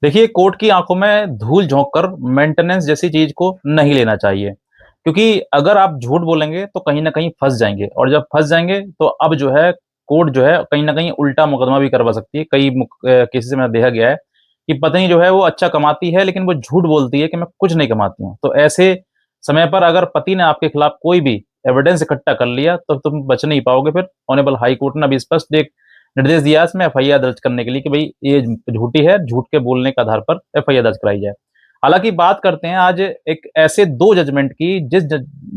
देखिए, कोर्ट की आंखों में धूल झोंक कर मेंटेनेंस जैसी चीज को नहीं लेना चाहिए, क्योंकि अगर आप झूठ बोलेंगे तो कहीं ना कहीं फंस जाएंगे, और जब फंस जाएंगे तो अब जो है कोर्ट जो है कहीं ना कहीं उल्टा मुकदमा भी करवा सकती है। कई केसेस में देखा गया है कि पत्नी जो है वो अच्छा कमाती है, लेकिन वो झूठ बोलती है कि मैं कुछ नहीं कमाती हूँ। तो ऐसे समय पर अगर पति ने आपके खिलाफ कोई भी एविडेंस इकट्ठा कर लिया तो तुम बच नहीं पाओगे। फिर ऑनरेबल हाई कोर्ट ने अभी स्पष्ट एक निर्देश दिया है इसमें एफआईआर दर्ज करने के लिए कि भाई ये झूठी है, झूठ के बोलने के आधार पर एफआईआर दर्ज कराई जाए। हालांकि बात करते हैं आज एक ऐसे दो जजमेंट की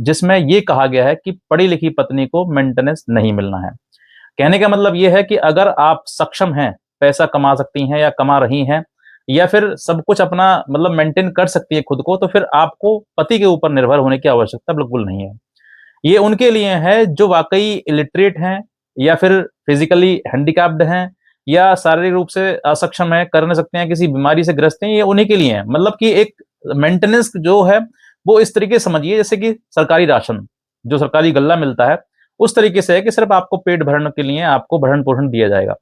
जिसमें ये कहा गया है कि पढ़ी लिखी पत्नी को मेंटेनेंस नहीं मिलना है। कहने का मतलब ये है कि अगर आप सक्षम हैं, पैसा कमा सकती हैं या कमा रही हैं, या फिर सब कुछ अपना मतलब मेंटेन कर सकती है खुद को, तो फिर आपको पति के ऊपर निर्भर होने की आवश्यकता बिल्कुल नहीं है। ये उनके लिए है जो वाकई इलिटरेट हैं, या फिर फिजिकली हैंडिकैप्ड हैं, या शारीरिक रूप से असक्षम है, कर नहीं सकते हैं, किसी बीमारी से ग्रस्त हैं। ये उन्हीं के लिए है। मतलब कि एक मेंटेनेंस जो है वो इस तरीके से समझिए जैसे कि सरकारी राशन, जो सरकारी गल्ला मिलता है, उस तरीके से है कि सिर्फ आपको पेट भरने के लिए आपको भरण पोषण दिया जाएगा।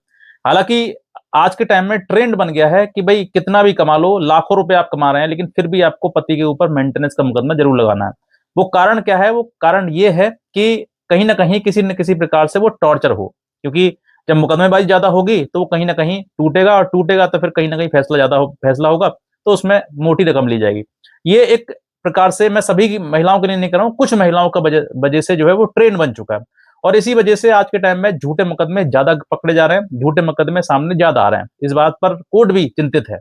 हालांकि आज के टाइम में ट्रेंड बन गया है कि भाई कितना भी कमा लो, लाखों रुपए आप कमा रहे हैं, लेकिन फिर भी आपको पति के ऊपर मेंटेनेंस का मुकदमा जरूर लगाना है। वो कारण क्या है? वो कारण ये है कि कहीं न कहीं किसी न किसी प्रकार से वो टॉर्चर हो, क्योंकि जब मुकदमेबाज़ी ज़्यादा होगी तो वो कहीं न कहीं टूटेगा, और टूटेगा तो फिर कहीं न कहीं फैसला होगा, तो उसमें मोटी रकम ली जाएगी। ये एक प्रकार से मैं सभी की महिलाओं के लिए नहीं कह रहा हूँ, कुछ महिलाओं का वजह वजह से जो है वो ट्रेंड बन चुका है। और इसी वजह से आज के टाइम में झूठे मुकदमे ज़्यादा पकड़े जा रहे हैं, झूठे मुकदमे सामने ज़्यादा आ रहे हैं। इस बात पर कोर्ट भी चिंतित है।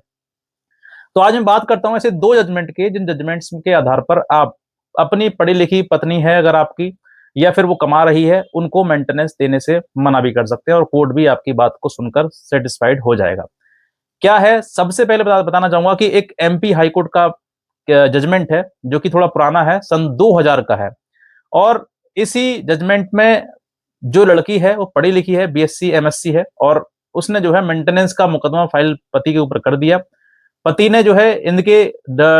तो आज मैं बात करता हूँ ऐसे 2 जजमेंट की, जिन जजमेंट्स के आधार पर आप अपनी पढ़ी-लिखी पत्नी है अगर आपकी, या फिर वो कमा रही है, उनको मेंटेनेंस देने से मना भी कर सकते हैं, और कोर्ट भी आपकी बात को सुनकर सैटिस्फाइड हो जाएगा। क्या है? सबसे पहले बताना चाहूँगा कि एक एमपी हाई कोर्ट का जजमेंट है, जो कि थोड़ा पुराना है, सन 2000 का है। और इसी जजमेंट में जो लड़की है वो पढ़ी-लिखी है, बीएससी, एमएससी है, और उसने जो है मेंटेनेंस का मुकदमा फाइल पति के ऊपर कर दिया। पति ने जो है इनके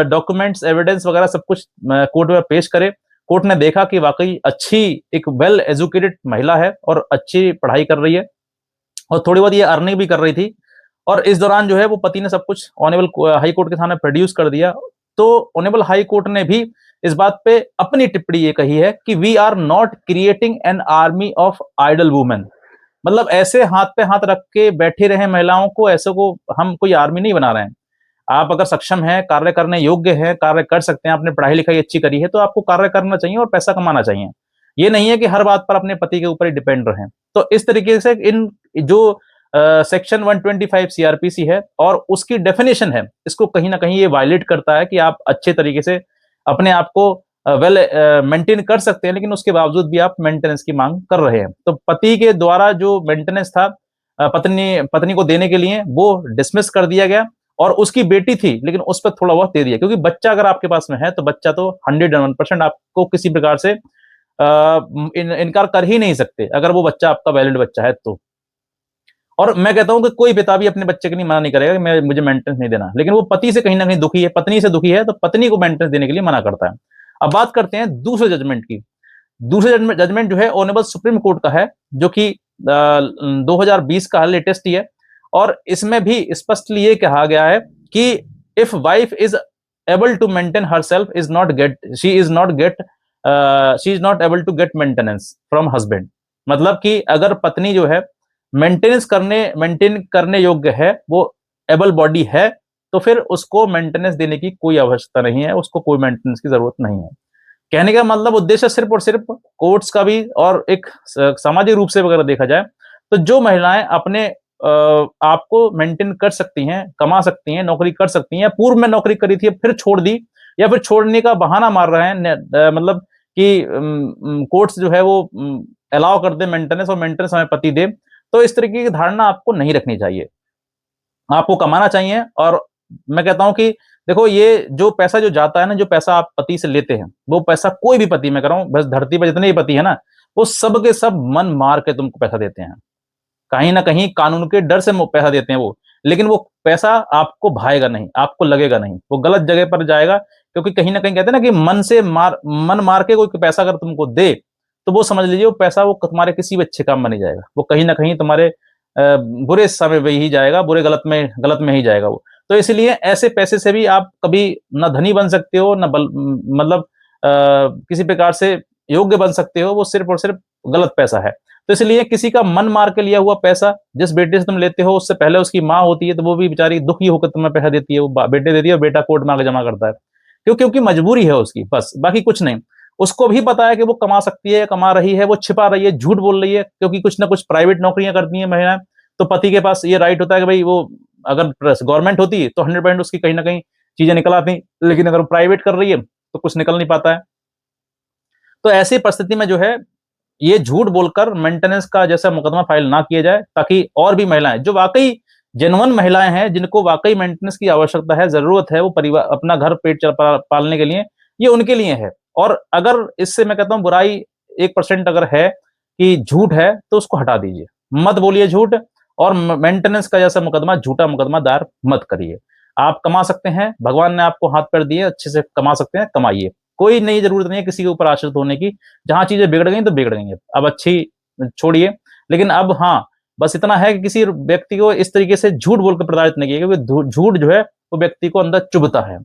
डॉक्यूमेंट्स, एविडेंस वगैरह सब कुछ कोर्ट में पेश करे। कोर्ट ने देखा कि वाक़ई अच्छी, एक वेल एजुकेटेड महिला है और अच्छी पढ़ाई कर रही है, और थोड़ी बहुत ये अर्निंग भी कर रही थी। और इस दौरान जो है वो पति ने सब कुछ ऑनेबल हाई कोर्ट के सामने प्रोड्यूस कर दिया। तो ऑनेबल हाई कोर्ट ने भी इस बात पे अपनी टिप्पणी ये कही है कि we are not creating an army of idle women. मतलब ऐसे हाथ पे हाथ रख के बैठी रहे महिलाओं को, ऐसे को हम कोई आर्मी नहीं बना रहे हैं। आप अगर सक्षम हैं, कार्य करने योग्य हैं, कार्य कर सकते हैं, आपने पढ़ाई-लिखाई अच्छी करी है, तो आपको कार्य करना चाहिए और पैसा कमाना चाहिए। ये नहीं है कि हर बात पर अपने पति के ऊपर ही डिपेंड रहें। तो इस तरीके से इन जो सेक्शन 125 सीआरपीसी है और उसकी डेफिनिशन है, इसको कहीं न कहीं ये वायलेट करता है कि आप अच्छे तरीके से अपने आप को मेंटेन कर सकते हैं, लेकिन उसके बावजूद भी आप मेंटेनेंस की माँग कर रहे हैं। तो पति के द्वारा जो मेंटेनेंस था पत्नी पत्नी को देने के लिए, वो डिसमिस कर दिया गया। और उसकी बेटी थी, लेकिन उस पे थोड़ा बहुत दे दिया, क्योंकि बच्चा अगर आपके पास में है, तो बच्चा तो 101% आपको किसी प्रकार से इनकार कर ही नहीं सकते, अगर वो बच्चा आपका वैलिड बच्चा है तो। और मैं कहता हूँ कि कोई पिता भी अपने बच्चे के लिए मना नहीं करेगा कि मैं मुझे मेंटेनेंस नहीं देना, लेकिन वो पति से कहीं न कहीं दुखी है, पत्नी से दुखी है, तो पत्नी को मेंटेनेंस देने के लिए मना करता है। अब बात करते हैं दूसरे जजमेंट की। दूसरे जजमेंट जजमेंट जो है ऑनरेबल सुप्रीम कोर्ट का है, जो कि 2020 का है, लेटेस्ट ही है। और इसमें भी स्पष्टली ये कहा गया है कि if wife is able to maintain herself is not get she is not get she is not able to get maintenance from husband. मतलब कि अगर पत्नी जो है मेंटेन करने योग्य है, वो एबल बॉडी है, तो फिर उसको मेंटेनेंस देने की कोई आवश्यकता नहीं है, उसको कोई मेंटेनेंस की जरूरत नहीं है। कहने का मतलब उद्देश्य सिर्फ और सिर्फ कोर्ट्स का भी, और एक सामाजिक रूप से अगर देखा जाए, तो जो महिलाएं अपने आप को मेंटेन कर सकती हैं, कमा सकती हैं, नौकरी कर सकती हैं, या पूर्व में नौकरी करी थी फिर छोड़ दी, या फिर छोड़ने का बहाना मार रहे हैं, मतलब कि कोर्ट्स जो है वो अलाउ कर दे मेंटेनेंस, और मेंटेनेंस हमें पति दे, तो इस तरीके की धारणा आपको नहीं रखनी चाहिए। आपको कमाना चाहिए। और मैं कहता हूँ कि देखो, ये जो पैसा जो जाता है ना, जो पैसा आप पति से लेते हैं, वो पैसा कोई भी पति, मैं कह रहा हूँ बस धरती पर जितने भी पति है ना, वो सब के सब मन मार के तुमको पैसा देते हैं। कहीं न कहीं कानून के डर से पैसा देते हैं वो, लेकिन वो पैसा आपको भाएगा नहीं, आपको लगेगा नहीं, वो गलत जगह पर जाएगा। क्योंकि कहीं न कहीं कहते हैं ना कि मन मार के कोई पैसा अगर तुमको दे, तो वो समझ लीजिए वो पैसा वो तुम्हारे किसी भी अच्छे काम में नहीं जाएगा। वो कहीं न कहीं तुम्हारे बुरे समय में ही जाएगा, गलत में ही जाएगा वो। तो इसलिए ऐसे पैसे से भी आप कभी ना धनी बन सकते हो, ना मतलब किसी प्रकार से योग्य बन सकते हो, वो सिर्फ़ और सिर्फ़ गलत पैसा है। तो इसलिए किसी का मन मार के लिया हुआ पैसा, जिस बेटे से तुम लेते हो उससे पहले उसकी माँ होती है, तो वो भी बेचारी दुखी होकर तुम्हें पैसा देती है, वो बेटे देती है और बेटा कोर्ट में आके जमा करता है। क्यों? क्योंकि मजबूरी है उसकी, बस, बाकी कुछ नहीं। उसको भी पता है कि वो कमा सकती है, कमा रही है, वो छिपा रही है, झूठ बोल रही है, क्योंकि कुछ ना कुछ प्राइवेट नौकरियाँ करती हैं महिलाएँ, तो पति के पास ये राइट होता है कि भई वो अगर गवर्नमेंट होती तो 100% उसकी कहीं न कहीं चीज़ें निकल आती, लेकिन अगर वो प्राइवेट कर रही है, तो कुछ निकल नहीं पाता है। तो ऐसी परिस्थिति में जो है, ये झूठ बोलकर मेंटेनेंस का जैसा मुकदमा फाइल ना किया जाए, ताकि और भी महिलाएँ जो वाक़ई जेन्युइन महिलाएँ हैं, जिनको वाक़ई मेंटेनेंस की आवश्यकता है, ज़रूरत है, वो अपना घर पेट पालने के लिए, ये उनके लिए है। और अगर इससे मैं कहता हूँ बुराई 1% अगर है कि झूठ है, तो उसको हटा दीजिए। मत बोलिए झूठ, और मेंटेनेंस का जैसा मुकदमा, झूठा मुकदमा दायर मत करिए। आप कमा सकते हैं, भगवान ने आपको हाथ पैर दिए, अच्छे से कमा सकते हैं, कमाइए। कोई नहीं, ज़रूरत नहीं है किसी के ऊपर आश्रित होने की। जहाँ चीज़ें बिगड़ गई तो बिगड़ गई हैं। अब अच्छी छोड़िए, लेकिन अब हाँ, बस इतना है कि किसी व्यक्ति को इस तरीके से झूठ बोल के प्रताड़ित नहीं किया, क्योंकि झूठ जो है वो व्यक्ति को अंदर चुभता है,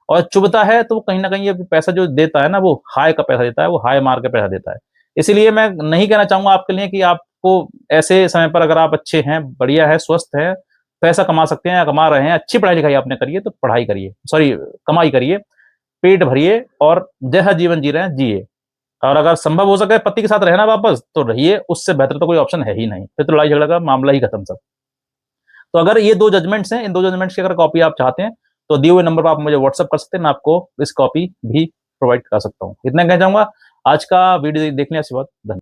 और चुभता है तो कहीं न कहीं ये पैसा जो देता है ना, वो हाय का पैसा देता है, वो हाय मार के पैसा देता है। इसीलिए मैं नहीं कहना चाहूँगा आपके लिए कि आपको ऐसे समय पर, अगर आप अच्छे हैं, बढ़िया है, स्वस्थ हैं, पैसा कमा सकते हैं या कमा रहे हैं, अच्छी पढ़ाई-लिखाई आपने करी है तो पढ़ाई करिए, सॉरी, कमाई करिए, पेट भरिए, और जैसा जीवन जी रहे हैं, जिए। और अगर संभव हो सके पति के साथ रहना वापस, तो रहिए, उससे बेहतर तो कोई ऑप्शन है ही नहीं। फिर तो लड़ाई-झगड़ा का मामला ही खत्म सब। तो अगर ये 2 जजमेंट्स हैं, इन 2 जजमेंट्स की अगर कॉपी आप चाहते हैं, तो दिए हुए नंबर पर आप मुझे व्हाट्सएप कर सकते हैं, मैं आपको इस कॉपी भी प्रोवाइड करा सकता हूँ। इतना कहना चाहूँगा। आज का वीडियो देखने के बाद धन्यवाद।